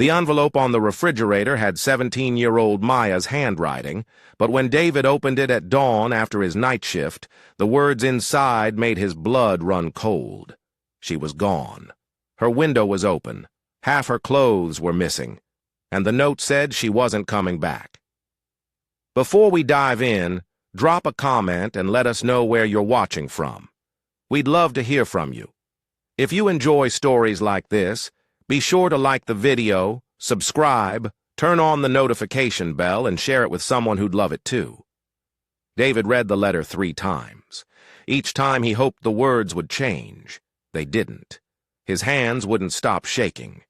The envelope on the refrigerator had 17-year-old Maya's handwriting, but when David opened it at dawn after his night shift, the words inside made his blood run cold. She was gone. Her window was open. Half her clothes were missing, and the note said she wasn't coming back. Before we dive in, drop a comment and let us know where you're watching from. We'd love to hear from you. If you enjoy stories like this, be sure to like the video, subscribe, turn on the notification bell, and share it with someone who'd love it too. David read the letter 3 times. Each time he hoped the words would change. They didn't. His hands wouldn't stop shaking.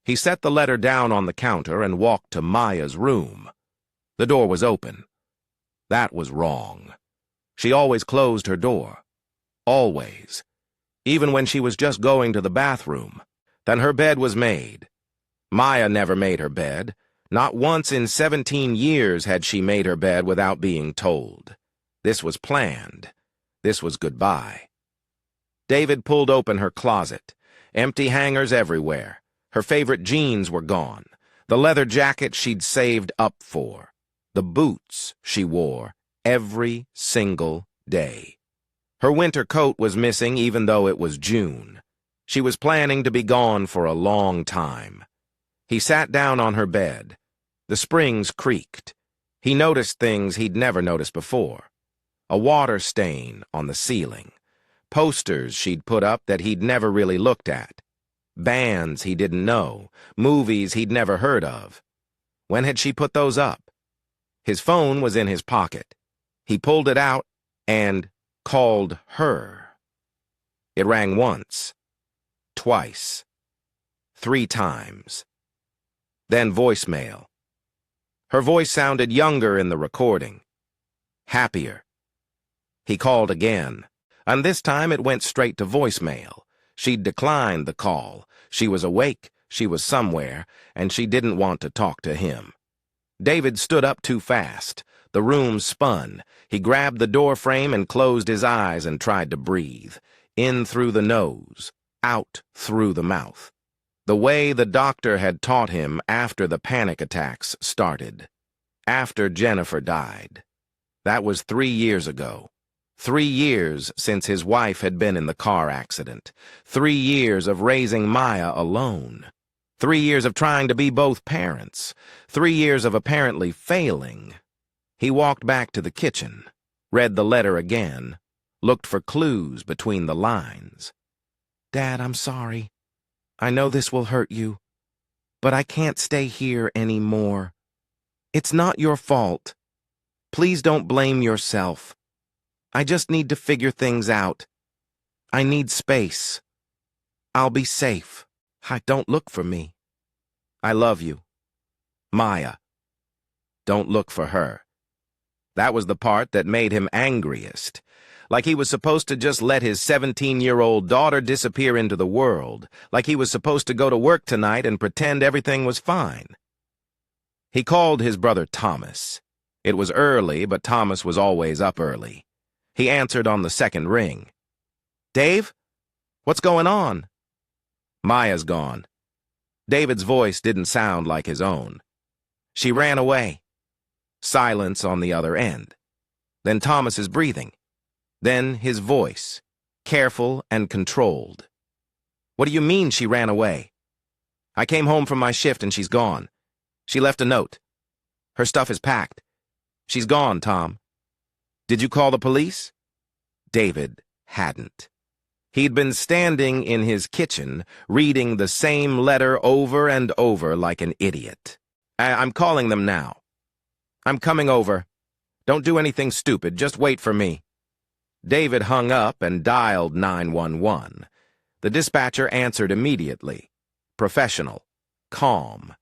He set the letter down on the counter and walked to Maya's room. The door was open. That was wrong. She always closed her door. Always. Even when she was just going to the bathroom. Then her bed was made. Maya never made her bed. Not once in 17 years had she made her bed without being told. This was planned. This was goodbye. David pulled open her closet. Empty hangers everywhere. Her favorite jeans were gone. The leather jacket she'd saved up for. The boots she wore every single day. Her winter coat was missing even though it was June. She was planning to be gone for a long time. He sat down on her bed. The springs creaked. He noticed things he'd never noticed before. A water stain on the ceiling. Posters she'd put up that he'd never really looked at. Bands he didn't know. Movies he'd never heard of. When had she put those up? His phone was in his pocket. He pulled it out and called her. It rang once, twice, 3 times. Then voicemail. Her voice sounded younger in the recording. Happier. He called again, and this time it went straight to voicemail. She'd declined the call. She was awake, she was somewhere, and she didn't want to talk to him. David stood up too fast. The room spun. He grabbed the door frame and closed his eyes and tried to breathe. In through the nose, out through the mouth. The way the doctor had taught him after the panic attacks started. After Jennifer died. That was 3 years ago. 3 years since his wife had been in the car accident. 3 years of raising Maya alone. 3 years of trying to be both parents. 3 years of apparently failing. He walked back to the kitchen, read the letter again, looked for clues between the lines. Dad, I'm sorry. I know this will hurt you, but I can't stay here anymore. It's not your fault. Please don't blame yourself. I just need to figure things out. I need space. I'll be safe. Don't look for me. I love you. Maya. Don't look for her. That was the part that made him angriest. Like he was supposed to just let his 17-year-old daughter disappear into the world. Like he was supposed to go to work tonight and pretend everything was fine. He called his brother Thomas. It was early, but Thomas was always up early. He answered on the second ring. Dave? What's going on? Maya's gone. David's voice didn't sound like his own. She ran away. Silence on the other end. Then Thomas's breathing. Then his voice, careful and controlled. What do you mean she ran away? I came home from my shift and she's gone. She left a note. Her stuff is packed. She's gone, Tom. Did you call the police? David hadn't. He'd been standing in his kitchen, reading the same letter over and over like an idiot. I'm calling them now. I'm coming over. Don't do anything stupid, just wait for me. David hung up and dialed 911. The dispatcher answered immediately. Professional. Calm.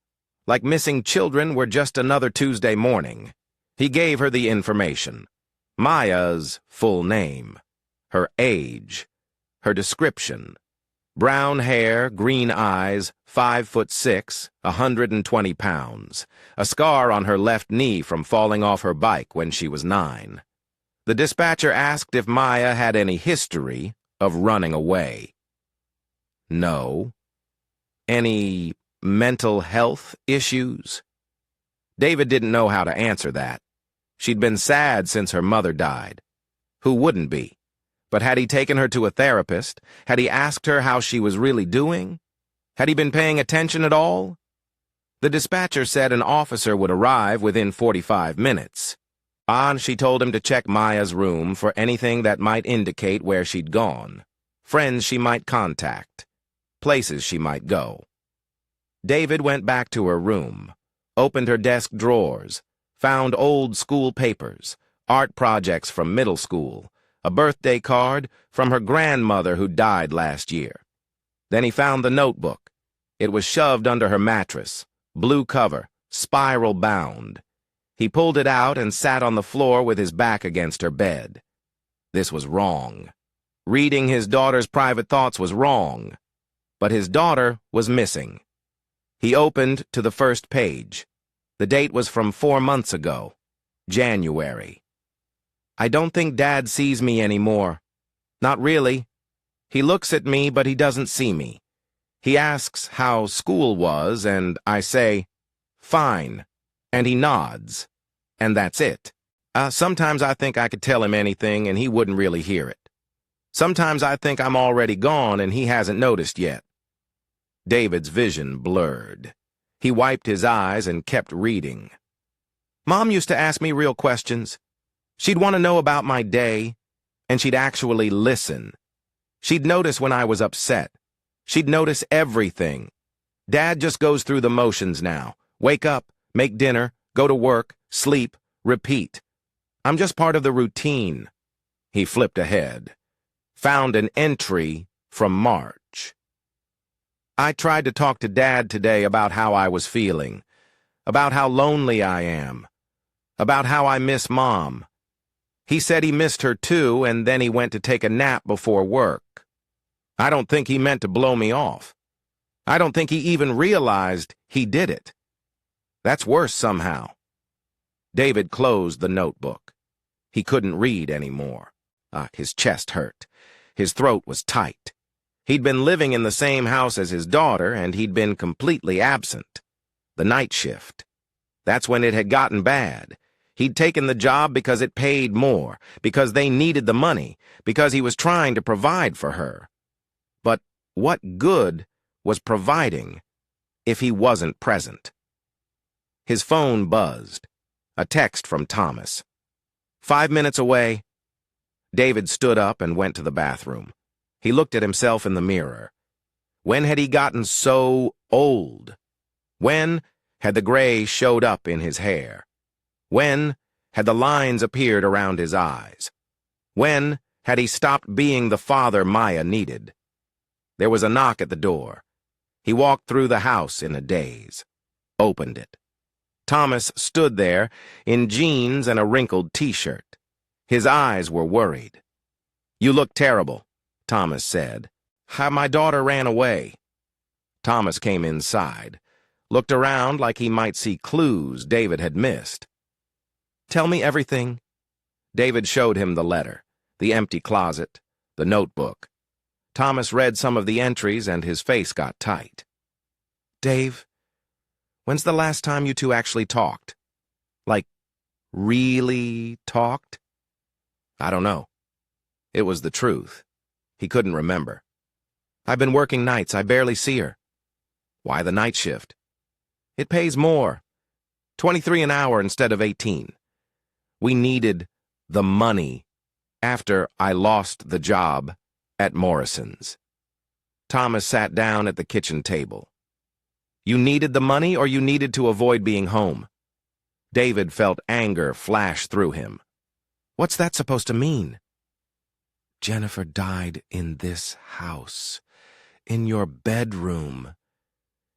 Like missing children were just another Tuesday morning. He gave her the information. Maya's full name. Her age. Her description. Brown hair, green eyes, 5'6", 120 pounds. A scar on her left knee from falling off her bike when she was 9. The dispatcher asked if Maya had any history of running away. No. Any mental health issues? David didn't know how to answer that. She'd been sad since her mother died. Who wouldn't be? But had he taken her to a therapist? Had he asked her how she was really doing? Had he been paying attention at all? The dispatcher said an officer would arrive within 45 minutes. She told him to check Maya's room for anything that might indicate where she'd gone, friends she might contact, places she might go. David went back to her room, opened her desk drawers, found old school papers, art projects from middle school, a birthday card from her grandmother who died last year. Then he found the notebook. It was shoved under her mattress, blue cover, spiral bound. He pulled it out and sat on the floor with his back against her bed. This was wrong. Reading his daughter's private thoughts was wrong. But his daughter was missing. He opened to the first page. The date was from 4 months ago, January. I don't think Dad sees me anymore. Not really. He looks at me, but he doesn't see me. He asks how school was, and I say, fine, and he nods, and that's it. Sometimes I think I could tell him anything, and he wouldn't really hear it. Sometimes I think I'm already gone, and he hasn't noticed yet. David's vision blurred. He wiped his eyes and kept reading. Mom used to ask me real questions. She'd want to know about my day, and she'd actually listen. She'd notice when I was upset. She'd notice everything. Dad just goes through the motions now. Wake up, make dinner, go to work, sleep, repeat. I'm just part of the routine. He flipped ahead. Found an entry from March. I tried to talk to Dad today about how I was feeling, about how lonely I am, about how I miss Mom. He said he missed her too, and then he went to take a nap before work. I don't think he meant to blow me off. I don't think he even realized he did it. That's worse somehow. David closed the notebook. He couldn't read anymore. His chest hurt. His throat was tight. He'd been living in the same house as his daughter, and he'd been completely absent. The night shift. That's when it had gotten bad. He'd taken the job because it paid more, because they needed the money, because he was trying to provide for her. But what good was providing if he wasn't present? His phone buzzed. A text from Thomas. 5 minutes away. David stood up and went to the bathroom. He looked at himself in the mirror. When had he gotten so old? When had the gray showed up in his hair? When had the lines appeared around his eyes? When had he stopped being the father Maya needed? There was a knock at the door. He walked through the house in a daze. Opened it. Thomas stood there in jeans and a wrinkled t-shirt. His eyes were worried. You look terrible, Thomas said. My daughter ran away. Thomas came inside, looked around like he might see clues David had missed. Tell me everything. David showed him the letter, the empty closet, the notebook. Thomas read some of the entries and his face got tight. Dave, when's the last time you two actually talked? Like, really talked? I don't know. It was the truth. He couldn't remember. I've been working nights. I barely see her. Why the night shift? It pays more. 23 an hour instead of 18. We needed the money after I lost the job at Morrison's. Thomas sat down at the kitchen table. You needed the money or you needed to avoid being home? David felt anger flash through him. What's that supposed to mean? Jennifer died in this house, in your bedroom.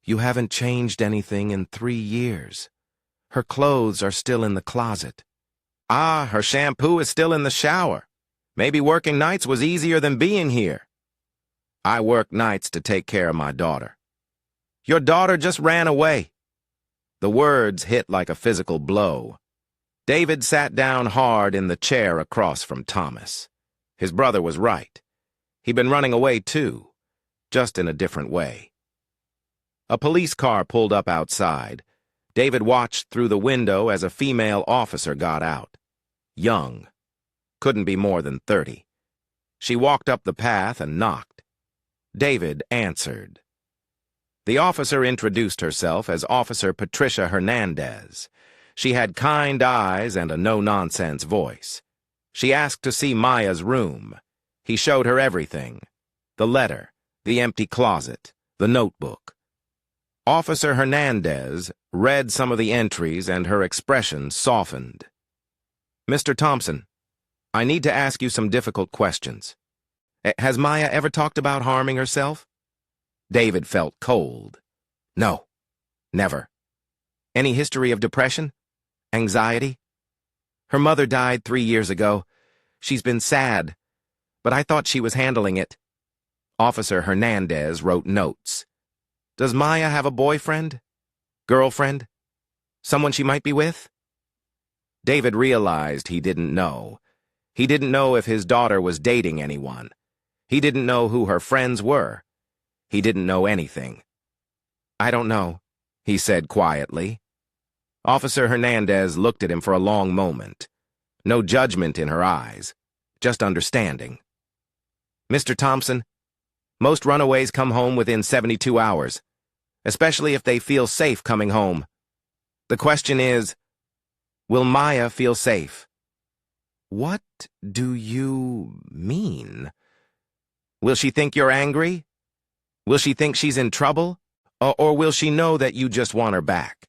You haven't changed anything in 3 years. Her clothes are still in the closet. Her shampoo is still in the shower. Maybe working nights was easier than being here. I work nights to take care of my daughter. Your daughter just ran away. The words hit like a physical blow. David sat down hard in the chair across from Thomas. His brother was right. He'd been running away too, just in a different way. A police car pulled up outside. David watched through the window as a female officer got out. Young. Couldn't be more than 30. She walked up the path and knocked. David answered. The officer introduced herself as Officer Patricia Hernandez. She had kind eyes and a no-nonsense voice. She asked to see Maya's room. He showed her everything. The letter, the empty closet, the notebook. Officer Hernandez read some of the entries and her expression softened. Mr. Thompson, I need to ask you some difficult questions. Has Maya ever talked about harming herself? David felt cold. No, never. Any history of depression? Anxiety? Her mother died 3 years ago. She's been sad, but I thought she was handling it. Officer Hernandez wrote notes. Does Maya have a boyfriend? Girlfriend? Someone she might be with? David realized he didn't know. He didn't know if his daughter was dating anyone. He didn't know who her friends were. He didn't know anything. I don't know, he said quietly. Officer Hernandez looked at him for a long moment. No judgment in her eyes, just understanding. Mr. Thompson, most runaways come home within 72 hours, especially if they feel safe coming home. The question is, will Maya feel safe? What do you mean? Will she think you're angry? Will she think she's in trouble? Or will she know that you just want her back?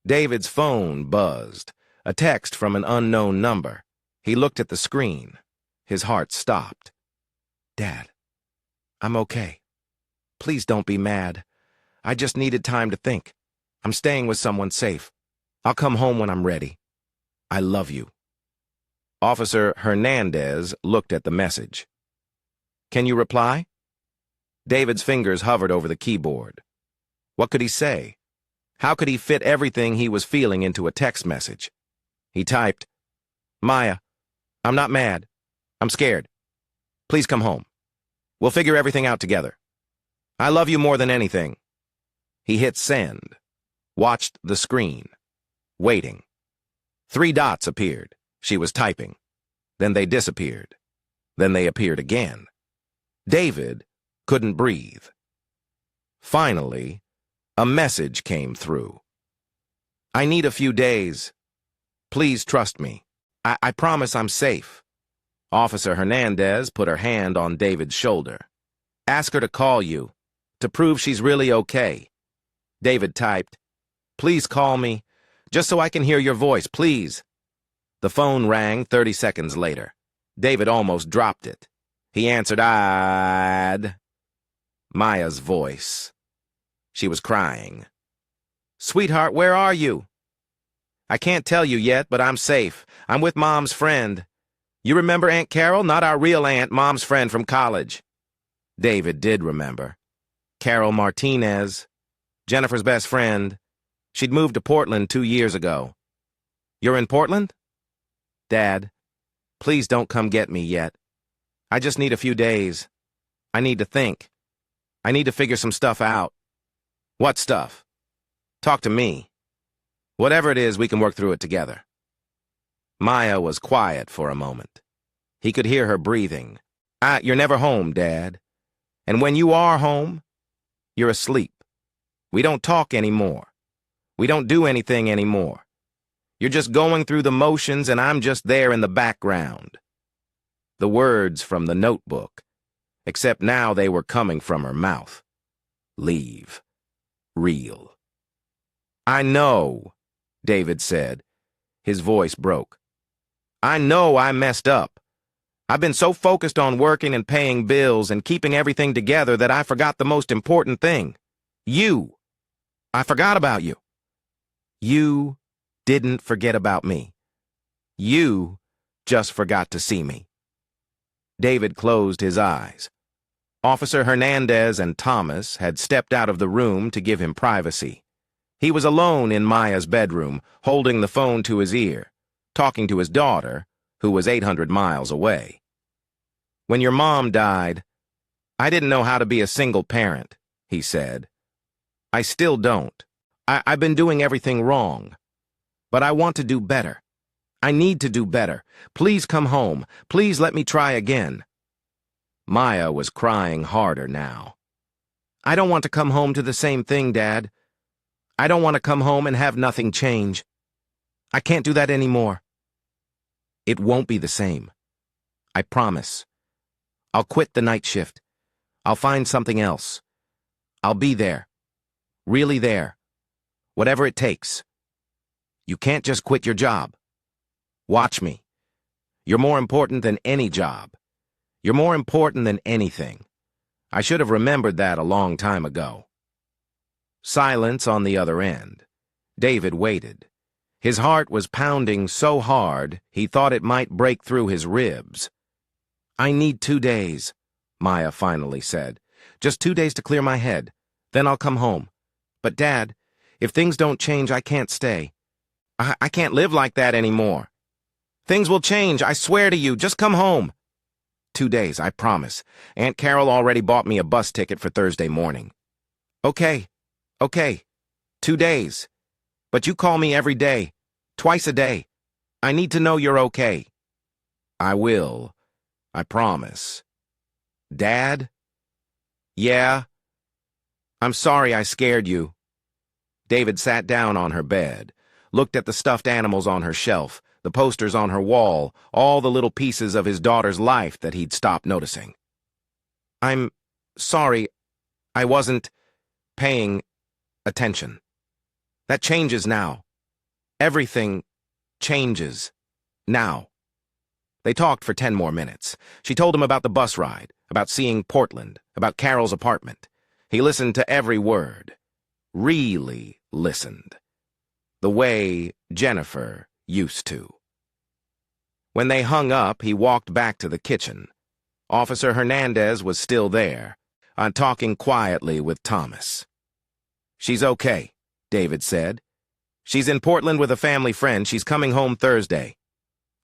David's phone buzzed, a text from an unknown number. He looked at the screen. His heart stopped. Dad, I'm okay. Please don't be mad. I just needed time to think. I'm staying with someone safe. I'll come home when I'm ready. I love you. Officer Hernandez looked at the message. Can you reply? David's fingers hovered over the keyboard. What could he say? How could he fit everything he was feeling into a text message? He typed, Maya, I'm not mad. I'm scared. Please come home. We'll figure everything out together. I love you more than anything. He hit send, watched the screen, waiting. 3 dots appeared. She was typing. Then they disappeared. Then they appeared again. David couldn't breathe. Finally, a message came through. I need a few days. Please trust me. I promise I'm safe. Officer Hernandez put her hand on David's shoulder. Ask her to call you, to prove she's really okay. David typed, Please call me, just so I can hear your voice, please. The phone rang 30 seconds later. David almost dropped it. He answered, Maya's voice. She was crying. Sweetheart, where are you? I can't tell you yet, but I'm safe. I'm with Mom's friend. You remember Aunt Carol? Not our real aunt, Mom's friend from college. David did remember. Carol Martinez, Jennifer's best friend. She'd moved to Portland 2 years ago. You're in Portland? Dad, please don't come get me yet. I just need a few days. I need to think. I need to figure some stuff out. What stuff? Talk to me. Whatever it is, we can work through it together. Maya was quiet for a moment. He could hear her breathing. You're never home, Dad. And when you are home, you're asleep. We don't talk anymore. We don't do anything anymore. You're just going through the motions and I'm just there in the background. The words from the notebook, except now they were coming from her mouth. Leave. Real. I know, David said. His voice broke. I know I messed up. I've been so focused on working and paying bills and keeping everything together that I forgot the most important thing. You. I forgot about you. You didn't forget about me. You just forgot to see me. David closed his eyes. Officer Hernandez and Thomas had stepped out of the room to give him privacy. He was alone in Maya's bedroom, holding the phone to his ear, talking to his daughter, who was 800 miles away. When your mom died, I didn't know how to be a single parent, he said. I still don't. I've been doing everything wrong. But I want to do better. I need to do better. Please come home. Please let me try again. Maya was crying harder now. I don't want to come home to the same thing, Dad. I don't want to come home and have nothing change. I can't do that anymore. It won't be the same. I promise. I'll quit the night shift. I'll find something else. I'll be there. Really there. Whatever it takes. You can't just quit your job. Watch me. You're more important than any job. You're more important than anything. I should have remembered that a long time ago. Silence on the other end. David waited. His heart was pounding so hard he thought it might break through his ribs. I need 2 days, Maya finally said. Just 2 days to clear my head. Then I'll come home. But Dad, if things don't change, I can't stay. I can't live like that anymore. Things will change, I swear to you. Just come home. 2 days, I promise. Aunt Carol already bought me a bus ticket for Thursday morning. Okay. 2 days. But you call me every day. Twice a day. I need to know you're okay. I will. I promise. Dad? Yeah? I'm sorry I scared you. David sat down on her bed, looked at the stuffed animals on her shelf, the posters on her wall, all the little pieces of his daughter's life that he'd stopped noticing. I'm sorry, I wasn't paying attention. That changes now. Everything changes now. They talked for 10 more minutes. She told him about the bus ride, about seeing Portland, about Carol's apartment. He listened to every word. Really listened. The way Jennifer used to. When they hung up, he walked back to the kitchen. Officer Hernandez was still there, talking quietly with Thomas. She's okay, David said. She's in Portland with a family friend. She's coming home Thursday.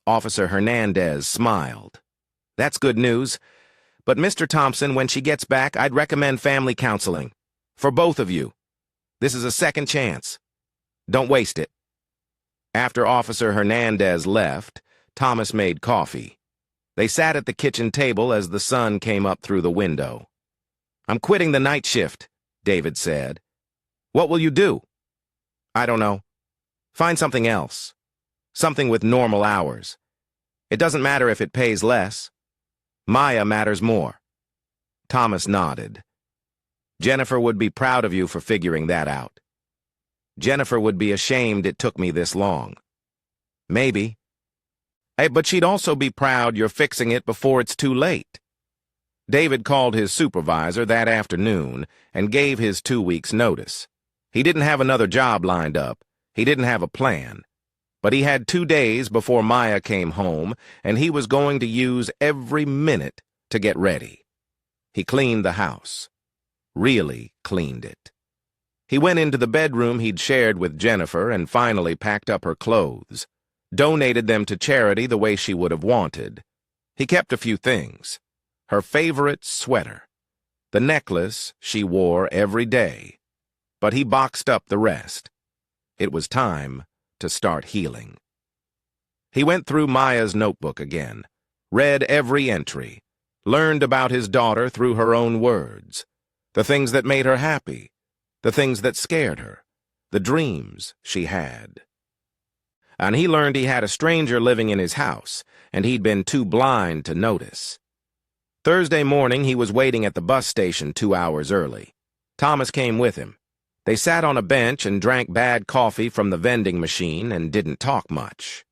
Officer Hernandez smiled. That's good news. But Mr. Thompson, when she gets back, I'd recommend family counseling. For both of you. This is a second chance. Don't waste it. After Officer Hernandez left, Thomas made coffee. They sat at the kitchen table as the sun came up through the window. I'm quitting the night shift, David said. What will you do? I don't know. Find something else. Something with normal hours. It doesn't matter if it pays less. Maya matters more. Thomas nodded. Jennifer would be proud of you for figuring that out. Jennifer would be ashamed it took me this long. Maybe. Hey, but she'd also be proud you're fixing it before it's too late. David called his supervisor that afternoon and gave his 2 weeks' notice. He didn't have another job lined up. He didn't have a plan. But he had 2 days before Maya came home, and he was going to use every minute to get ready. He cleaned the house. Really cleaned it. He went into the bedroom he'd shared with Jennifer and finally packed up her clothes, donated them to charity the way she would have wanted. He kept a few things. Her favorite sweater, the necklace she wore every day, but he boxed up the rest. It was time to start healing. He went through Maya's notebook again, read every entry, learned about his daughter through her own words, the things that made her happy, the things that scared her, the dreams she had. And he learned he had a stranger living in his house, and he'd been too blind to notice. Thursday morning, he was waiting at the bus station 2 hours early. Thomas came with him. They sat on a bench and drank bad coffee from the vending machine and didn't talk much.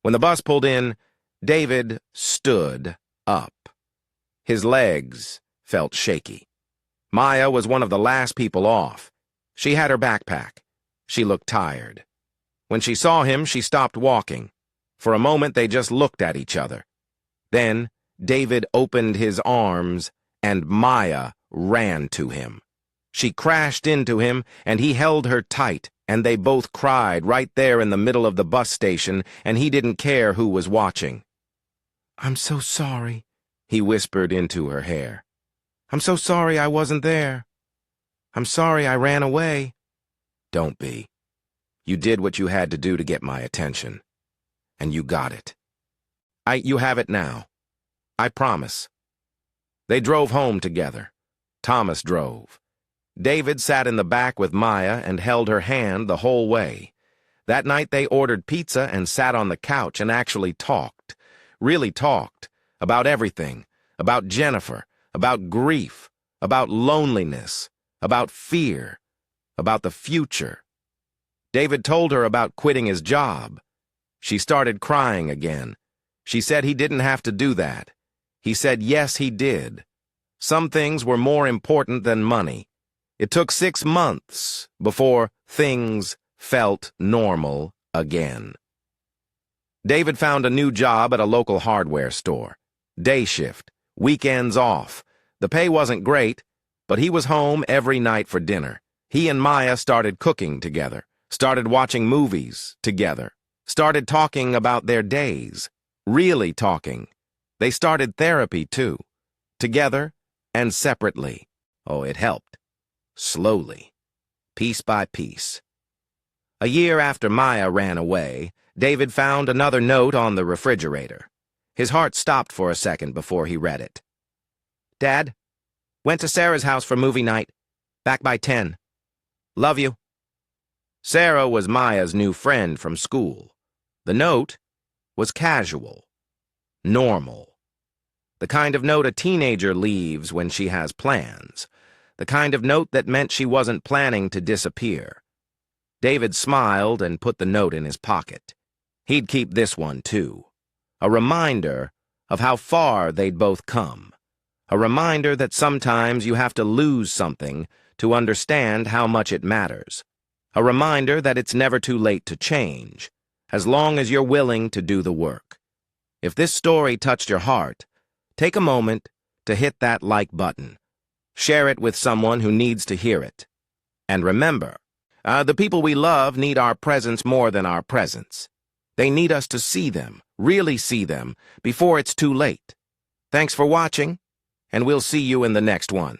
When the bus pulled in, David stood up. His legs felt shaky. Maya was one of the last people off. She had her backpack. She looked tired. When she saw him, she stopped walking. For a moment, they just looked at each other. Then, David opened his arms, and Maya ran to him. She crashed into him, and he held her tight, and they both cried right there in the middle of the bus station, and he didn't care who was watching. "I'm so sorry," he whispered into her hair. "I'm so sorry I wasn't there." I'm sorry I ran away. Don't be. You did what you had to do to get my attention. And you got it. You have it now. I promise. They drove home together. Thomas drove. David sat in the back with Maya and held her hand the whole way. That night they ordered pizza and sat on the couch and actually talked. Really talked. About everything. About Jennifer. About grief. About loneliness. About fear. About the future. David told her about quitting his job. She started crying again. She said he didn't have to do that. He said yes, he did. Some things were more important than money. It took 6 months before things felt normal again. David found a new job at a local hardware store. Day shift, weekends off. The pay wasn't great, but he was home every night for dinner. He and Maya started cooking together, started watching movies together, started talking about their days, really talking. They started therapy too, together and separately. Oh, it helped. Slowly, piece by piece. A year after Maya ran away, David found another note on the refrigerator. His heart stopped for a second before he read it. Dad, went to Sarah's house for movie night. Back by 10. Love you. Sarah was Maya's new friend from school. The note was casual, normal. The kind of note a teenager leaves when she has plans. The kind of note that meant she wasn't planning to disappear. David smiled and put the note in his pocket. He'd keep this one, too. A reminder of how far they'd both come. A reminder that sometimes you have to lose something to understand how much it matters. A reminder that it's never too late to change, as long as you're willing to do the work. If this story touched your heart, take a moment to hit that like button. Share it with someone who needs to hear it. And remember, the people we love need our presence more than our presence. They need us to see them, really see them, before it's too late. Thanks for watching, and we'll see you in the next one.